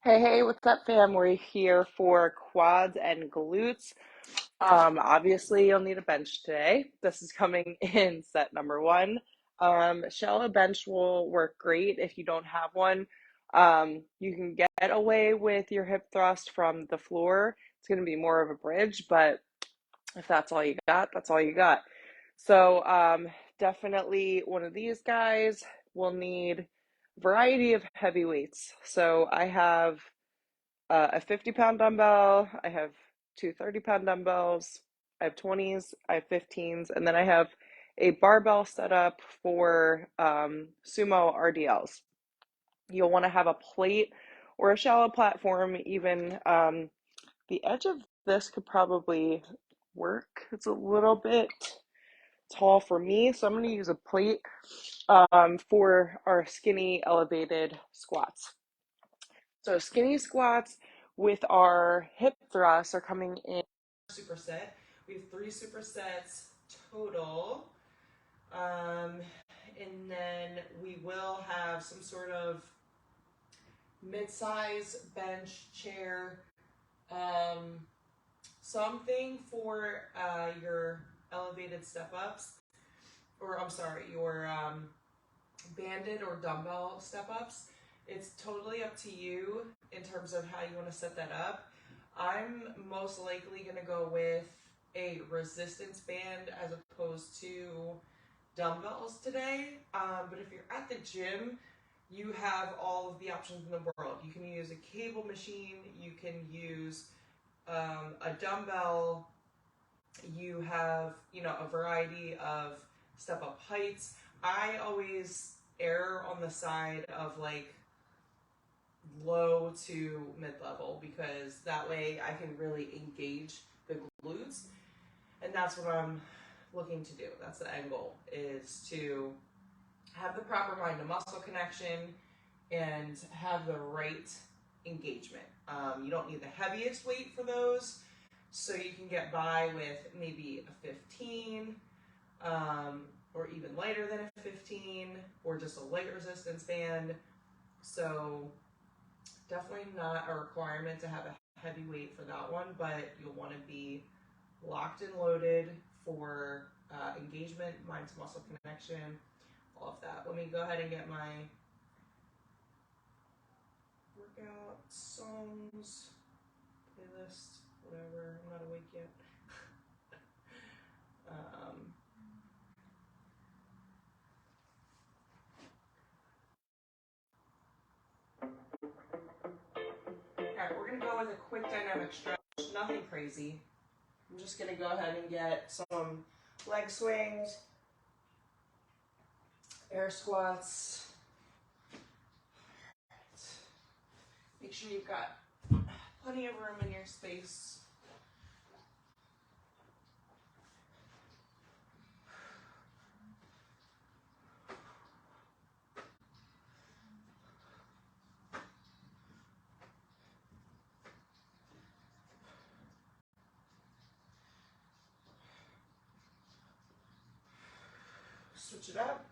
Hey, what's up, fam? We're here for quads and glutes. Obviously, you'll need a bench today. This is coming in set number one. Shallow bench will work great if you don't have one. You can get away with your hip thrust from the floor. It's going to be more of a bridge, but if that's all you got, that's all you got. So, definitely one of these guys will need a variety of heavy weights. So, I have a 50-pound dumbbell. I have two 30-pound dumbbells. I have 20s. I have 15s. And then I have a barbell set up for Sumo RDLs. You'll want to have a plate or a shallow platform. Even the edge of this could probably work. It's a little bit tall for me, so I'm going to use a plate for our skinny elevated squats. So skinny squats with our hip thrusts are coming in superset. We have three supersets total. And then we will have some sort of mid-size bench chair, something for your elevated step-ups, or I'm sorry, your banded or dumbbell step-ups. It's totally up to you in terms of how you want to set that up. I'm most likely going to go with a resistance band as opposed to dumbbells today. But if you're at the gym, you have all of the options in the world. You can use a cable machine, you can use a dumbbell, you have, a variety of step up heights. I always err on the side of like low to mid-level because that way I can really engage the glutes, and that's what I'm looking to do. That's the end goal, is to have the proper mind to muscle connection and have the right engagement. You don't need the heaviest weight for those, so you can get by with maybe a 15, or even lighter than a 15, or just a light resistance band. So definitely not a requirement to have a heavy weight for that one, but you'll want to be locked and loaded for engagement, mind to muscle connection, all of that. Let me go ahead and get my workout songs, playlist, whatever. I'm not awake yet. Alright, we're going to go with a quick dynamic stretch, nothing crazy. I'm just going to go ahead and get some leg swings, air squats. Make sure you've got plenty of room in your space. Switch it up.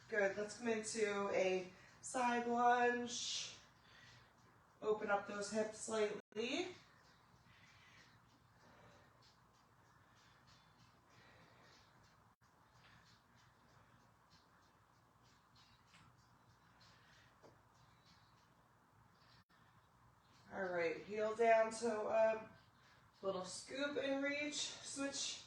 Good, let's come into a side lunge. Open up those hips slightly. All right, heel down, toe up, little scoop and reach, switch.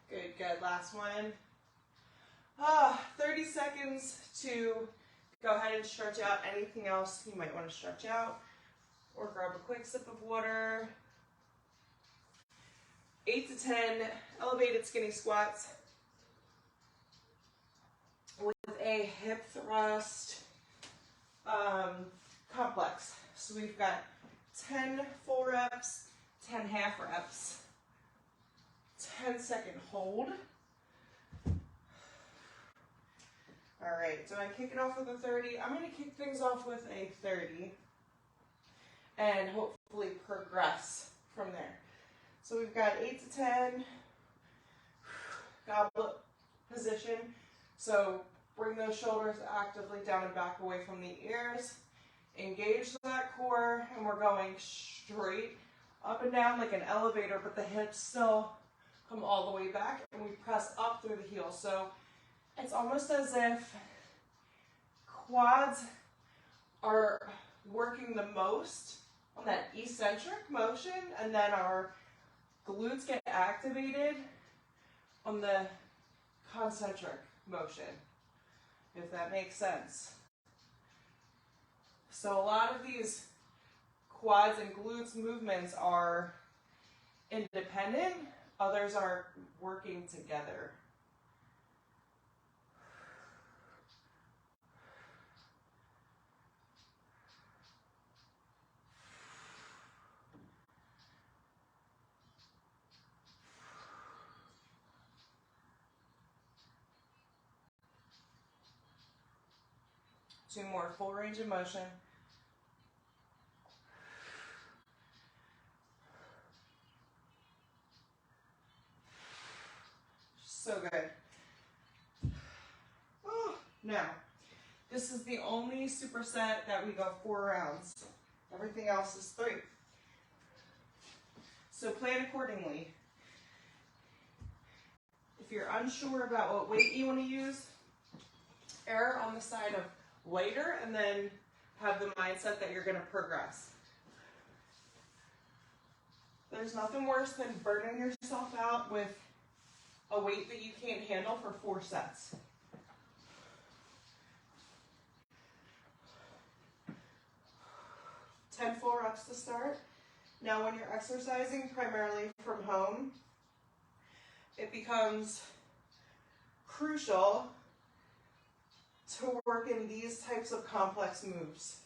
Good, good, last one. 30 seconds to go ahead and stretch out anything else you might want to stretch out, or grab a quick sip of water. 8 to 10 elevated skinny squats. with a hip thrust complex. So we've got 10 full reps, 10 half reps, 10-second hold. All right, so I kick it off with a 30. I'm going to kick things off with a 30 and hopefully progress from there. So we've got 8 to 10, goblet position. So bring those shoulders actively down and back away from the ears. Engage that core, and we're going straight up and down like an elevator, but the hips still come all the way back, and we press up through the heels. So it's almost as if quads are working the most on that eccentric motion, and then our glutes get activated on the concentric motion, if that makes sense. So a lot of these quads and glutes movements are independent, others are working together. Two more, full range of motion. So good. Oh, now, this is the only superset that we go 4 rounds. Everything else is 3. So plan accordingly. If you're unsure about what weight you want to use, err on the side of lighter and then have the mindset that you're going to progress. There's nothing worse than burning yourself out with a weight that you can't handle for 4 sets. Ten full reps to start. Now when you're exercising primarily from home, it becomes crucial to work in these types of complex moves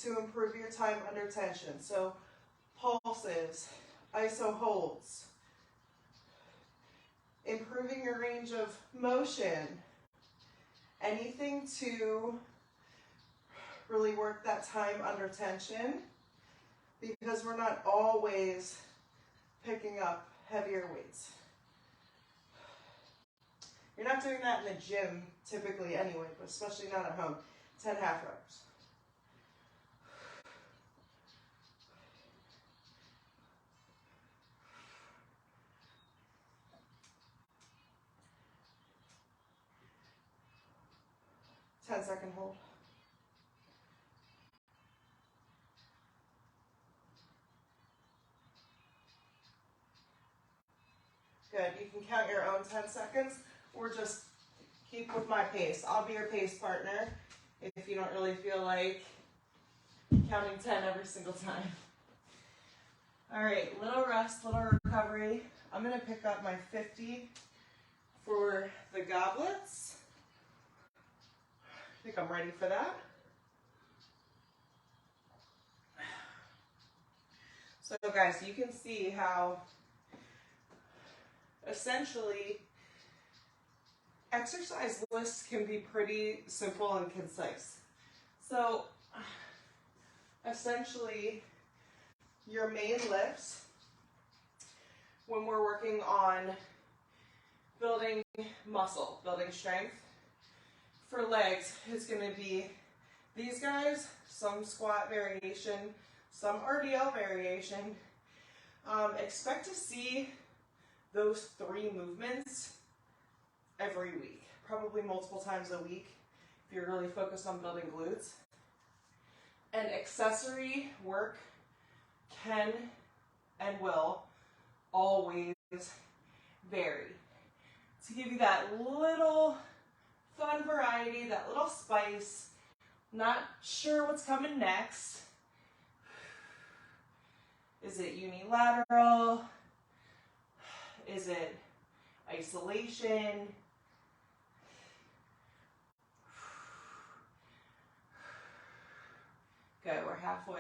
to improve your time under tension. So pulses, iso holds, improving your range of motion, anything to really work that time under tension, because we're not always picking up heavier weights. You're not doing that in the gym typically anyway, but especially not at home. 10 half reps. Ten-second hold. Good. You can count your own 10 seconds or just keep with my pace. I'll be your pace partner if you don't really feel like counting 10 every single time. All right, little rest, little recovery. I'm going to pick up my 50 for the goblets. I think I'm ready for that. So guys, you can see how essentially exercise lists can be pretty simple and concise. So essentially your main lifts when we're working on building muscle, building strength for legs is going to be these guys, some squat variation, some RDL variation. Expect to see those 3 movements every week, probably multiple times a week if you're really focused on building glutes. And accessory work can and will always vary. To give you that little fun variety, that little spice, not sure what's coming next. Is it unilateral? Is it isolation? Good, we're halfway.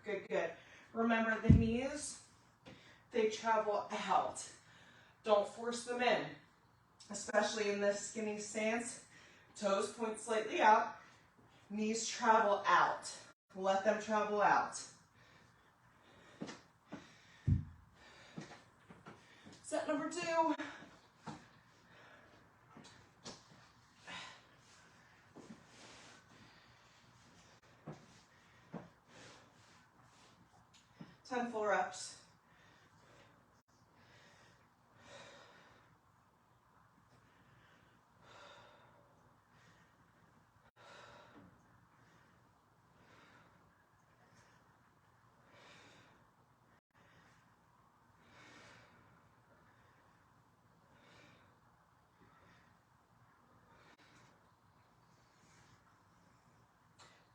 Good, good. Remember the knees, they travel out. Don't force them in, especially in this skinny stance. Toes point slightly out, knees travel out. Let them travel out. Set number 2. Full reps.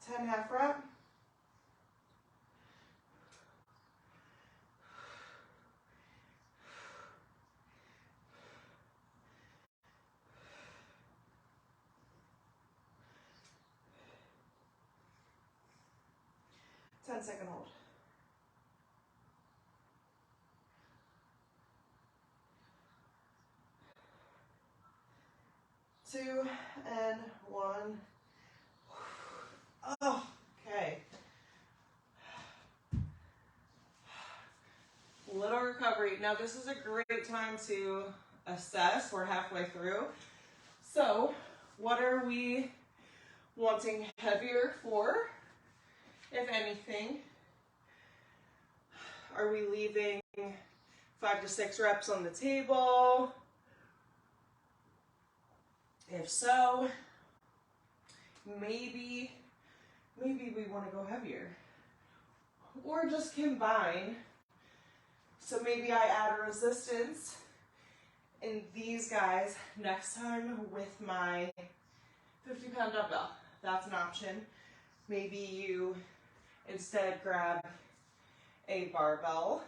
Half rep. Second hold. 2 and 1. Oh, okay. Little recovery. Now this is a great time to assess. We're halfway through. So what are we wanting heavier for, if anything? Are we leaving 5 to 6 reps on the table? If so, maybe we want to go heavier. Or just combine. So maybe I add a resistance in these guys next time with my 50-pound dumbbell. That's an option. Maybe you instead grab a barbell,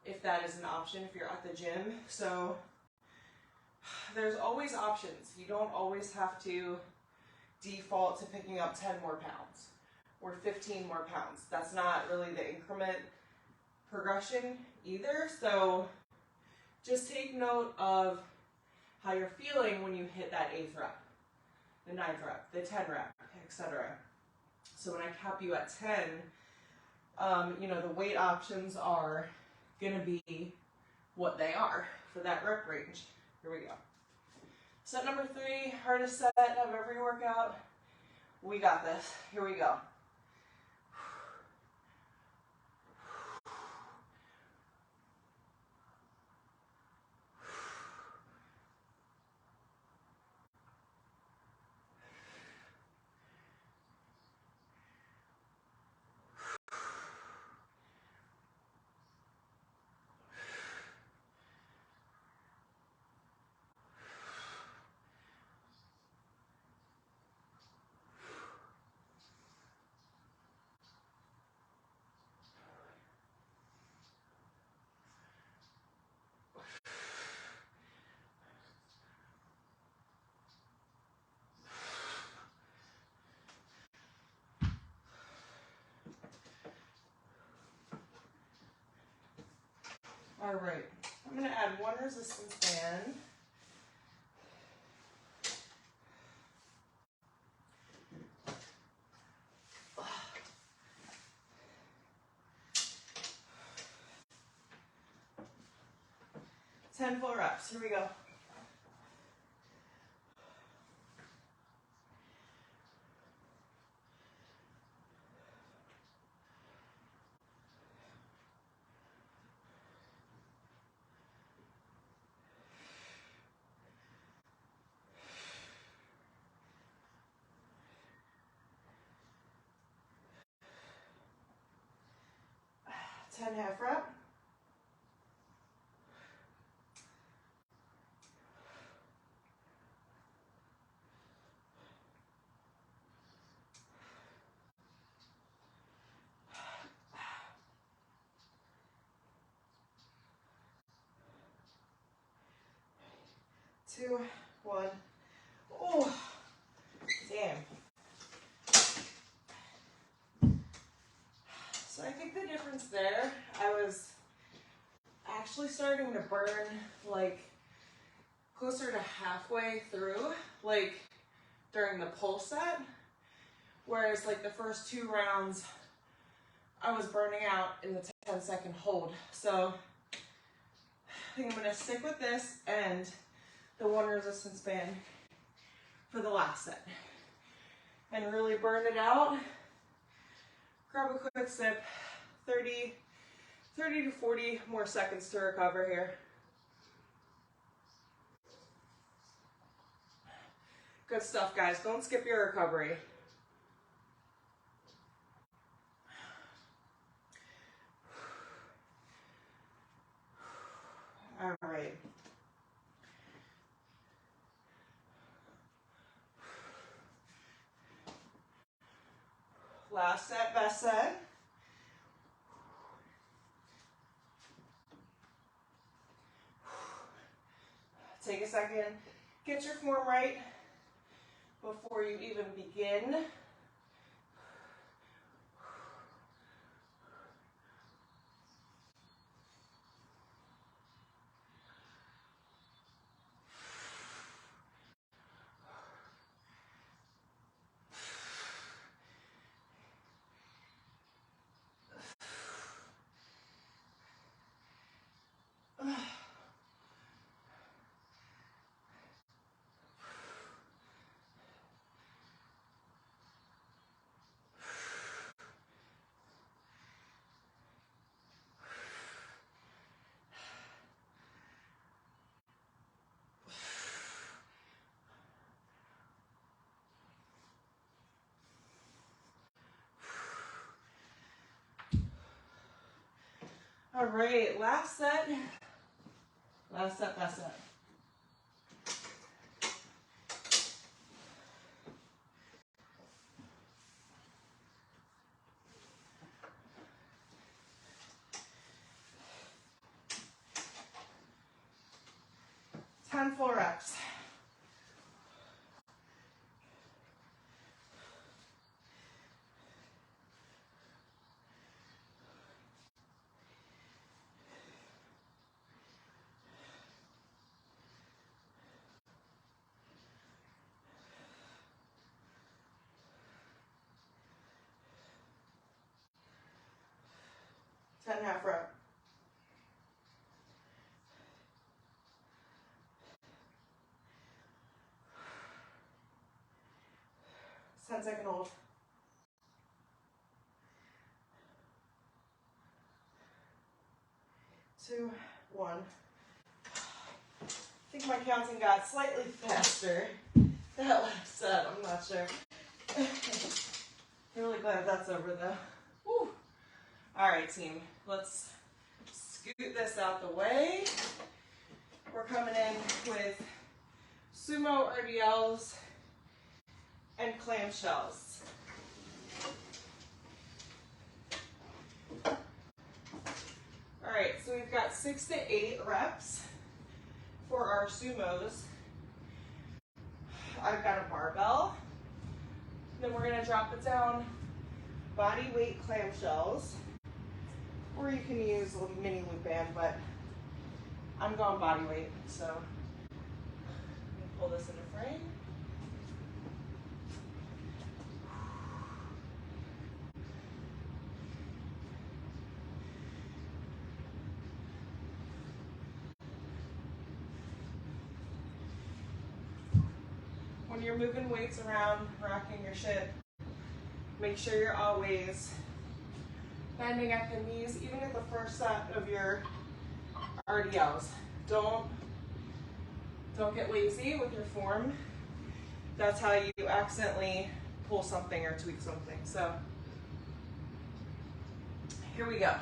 if that is an option, if you're at the gym. So there's always options. You don't always have to default to picking up 10 more pounds or 15 more pounds. That's not really the increment progression either. So just take note of how you're feeling when you hit that 8th rep, the 9th rep, the 10 rep, etc. So when I cap you at 10, you know, the weight options are going to be what they are for that rep range. Here we go. Set number 3, hardest set of every workout. We got this. Here we go. All right, I'm going to add 1 resistance band. Full reps. Here we go. Half rep. 2, 1. Oh, damn. So I think the difference there, I was actually starting to burn like closer to halfway through, like during the pull set, whereas like the first 2 rounds, I was burning out in the 10-second hold. So I think I'm gonna stick with this and the 1 resistance band for the last set and really burn it out. Grab a quick sip, 30 to 40 more seconds to recover here. Good stuff, guys. Don't skip your recovery. All right. Last set, best set. Take a second, get your form right before you even begin. All right, last set, best set. Ten full reps. Ten half rep. 10-second hold. 2, 1. I think my counting got slightly faster that last set. I'm not sure. I'm really glad that's over though. Woo. All right, team. Let's scoot this out the way. We're coming in with Sumo RDLs and Clam shells. All right, so we've got 6 to 8 reps for our sumos. I've got a barbell. Then we're gonna drop it down, body weight clam shells, or you can use a little mini loop band, but I'm going body weight, so let me pull this into frame. When you're moving weights around, rocking your ship, make sure you're always bending at the knees, even at the first set of your RDLs. Don't get lazy with your form. That's how you accidentally pull something or tweak something. So here we go.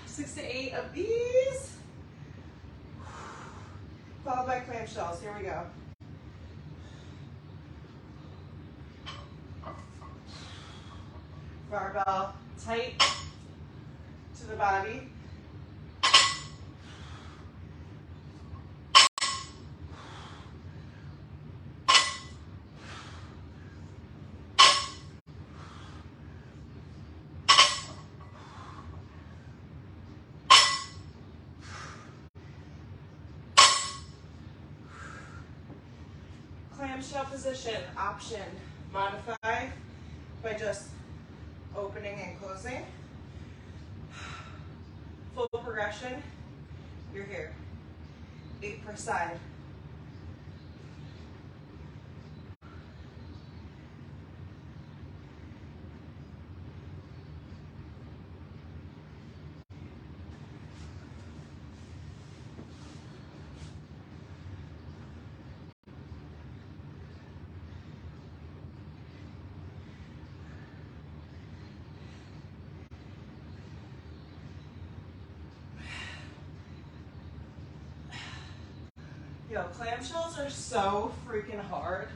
6 to 8 of these, followed by clam shells. Here we go. Barbell tight to the body. Clamshell position, option, modify by just opening and closing. Full progression, you're here. 8 per side. Yo, clamshells are so freaking hard.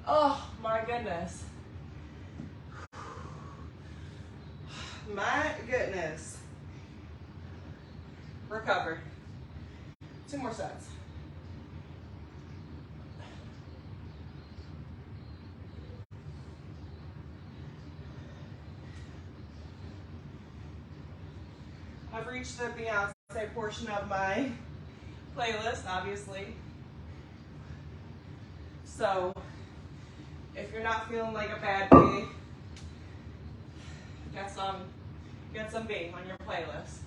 Oh my goodness. My goodness. Recover. 2 more sets. I've reached the Beyonce portion of my playlist, obviously. So, if you're not feeling like a bad day, get some B on your playlist.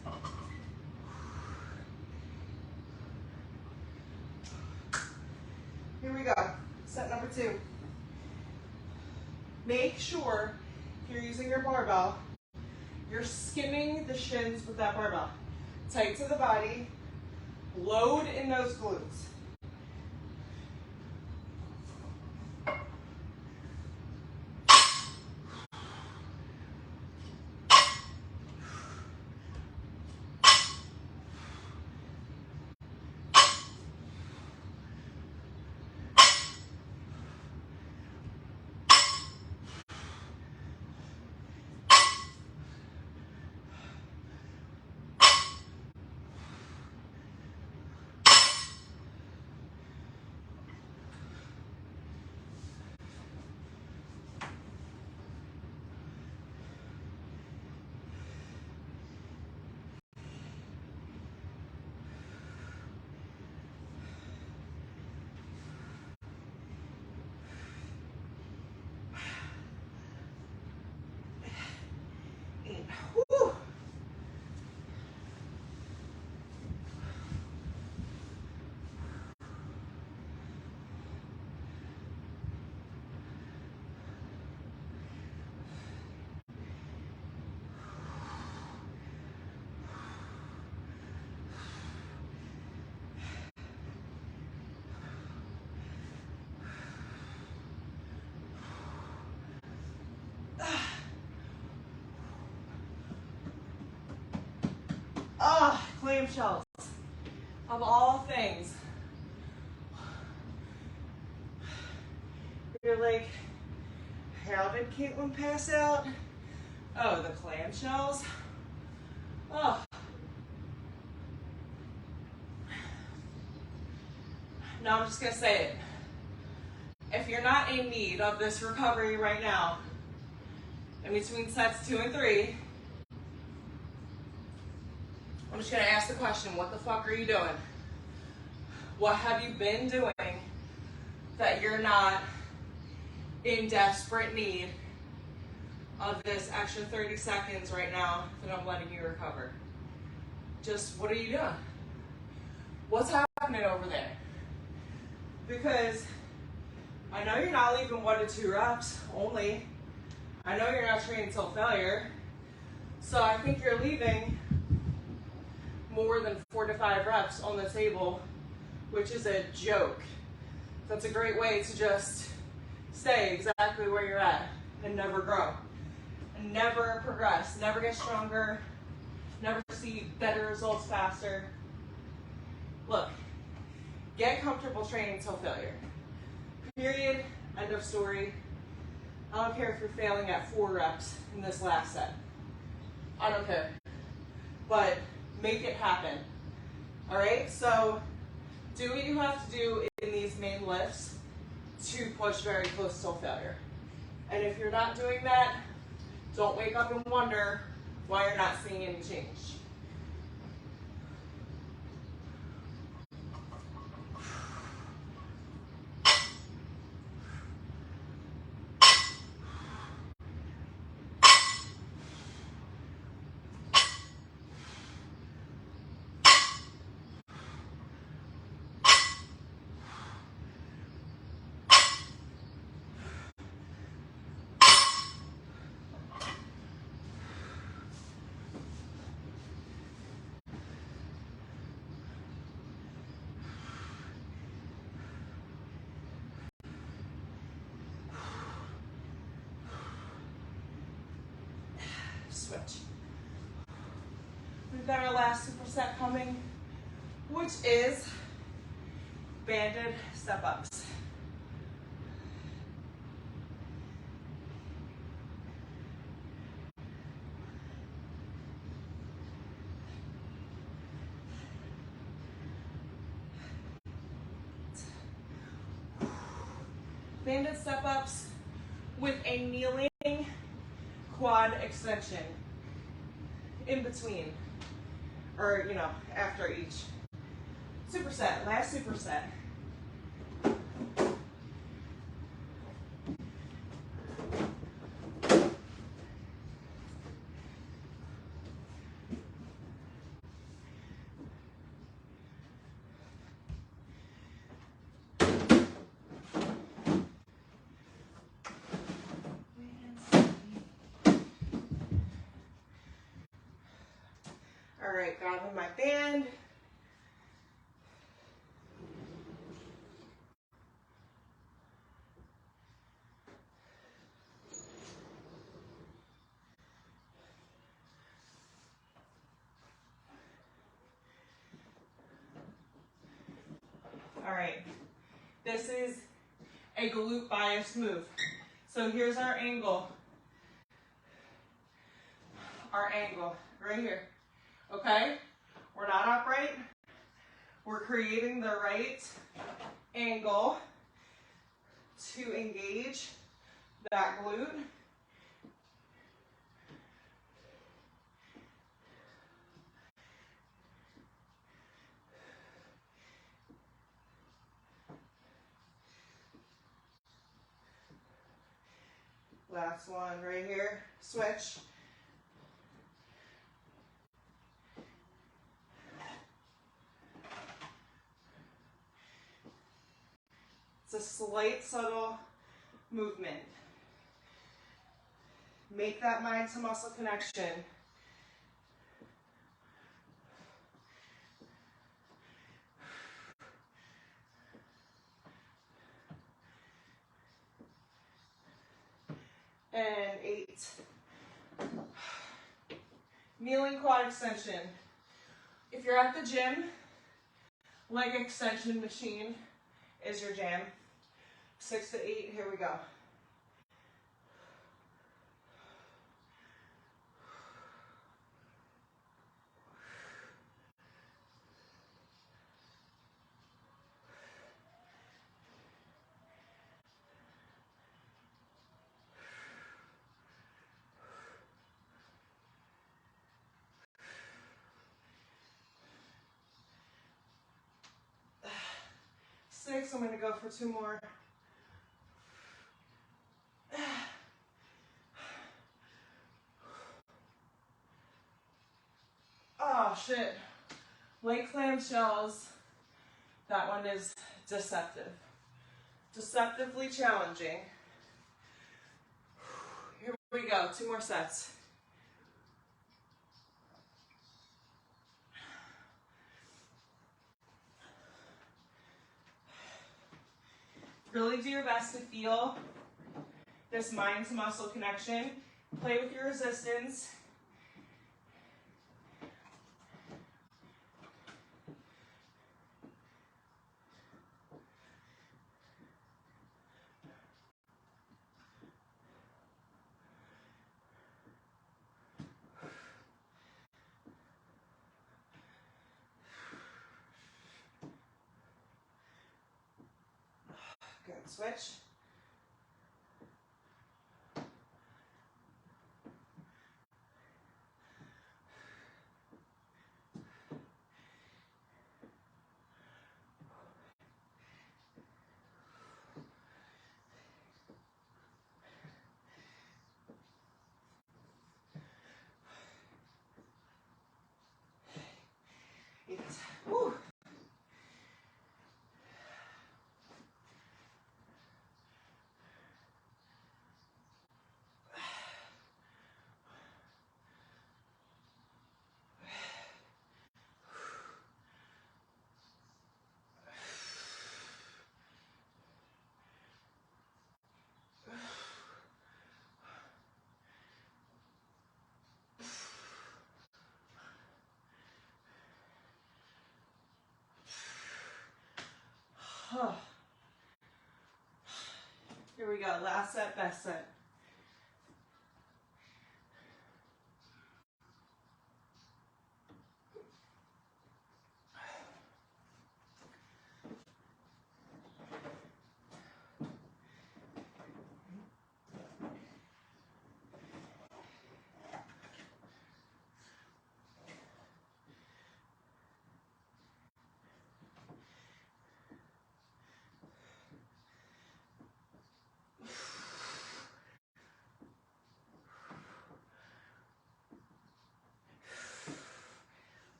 Here we go. Set number 2. Make sure if you're using your barbell, you're skimming the shins with that barbell. Tight to the body. Load in those glutes. Woo. Clamshells, of all things. You're like, how did Caitlin pass out? Oh, the clamshells. Oh. Now I'm just gonna say it. If you're not in need of this recovery right now, in between sets 2 and 3, I'm just gonna ask the question, what the fuck are you doing? What have you been doing that you're not in desperate need of this extra 30 seconds right now that I'm letting you recover? Just, what are you doing? What's happening over there? Because I know you're not leaving 1 to 2 reps only. I know you're not training till failure. So I think you're leaving more than 4 to 5 reps on the table, which is a joke. That's a great way to just stay exactly where you're at and never grow, and never progress, never get stronger, never see better results faster. Look, get comfortable training till failure. Period, end of story. I don't care if you're failing at 4 reps in this last set. I don't care. But make it happen. All right, so do what you have to do in these main lifts to push very close till failure. And if you're not doing that, don't wake up and wonder why you're not seeing any change. got our last superset coming, which is banded step-ups. Banded step-ups with a kneeling quad extension in between, or after each superset, last superset. All right, got on my band. All right, this is a glute bias move. So here's our angle. Our angle right here. Okay? We're not upright. We're creating the right angle to engage that glute. Last one right here. Switch. It's a slight, subtle movement. Make that mind to muscle connection. And 8. Kneeling quad extension. If you're at the gym, leg extension machine is your jam. 6 to 8, here we go. Six, I'm going to go for 2 more. Oh, shit. Leg clam shells. That one is deceptive. Deceptively challenging. Here we go. 2 more sets. Really do your best to feel this mind to muscle connection. Play with your resistance. Good, switch. Woo. Here we go. Last set, best set.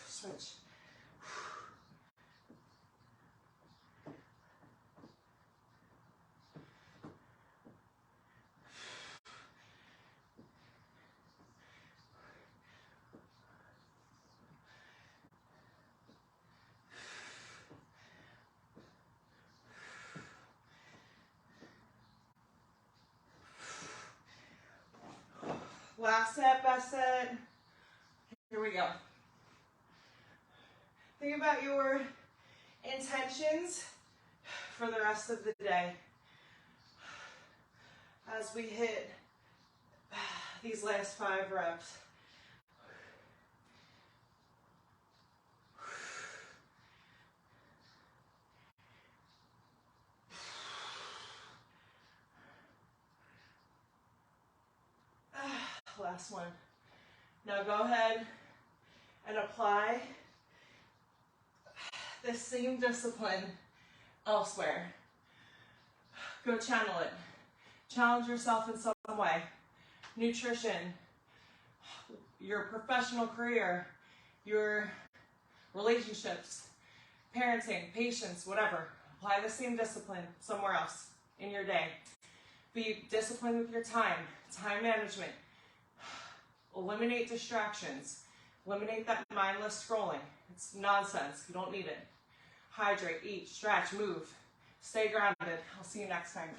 Switch. Last set, best set. Here we go. Think about your intentions for the rest of the day as we hit these last 5 reps. Last one. Now go ahead and apply the same discipline elsewhere. Go channel it. Challenge yourself in some way. Nutrition, your professional career, your relationships, parenting, patience, whatever. Apply the same discipline somewhere else in your day. Be disciplined with your time management. Eliminate distractions. Eliminate that mindless scrolling. It's nonsense. You don't need it. Hydrate, eat, stretch, move. Stay grounded. I'll see you next time.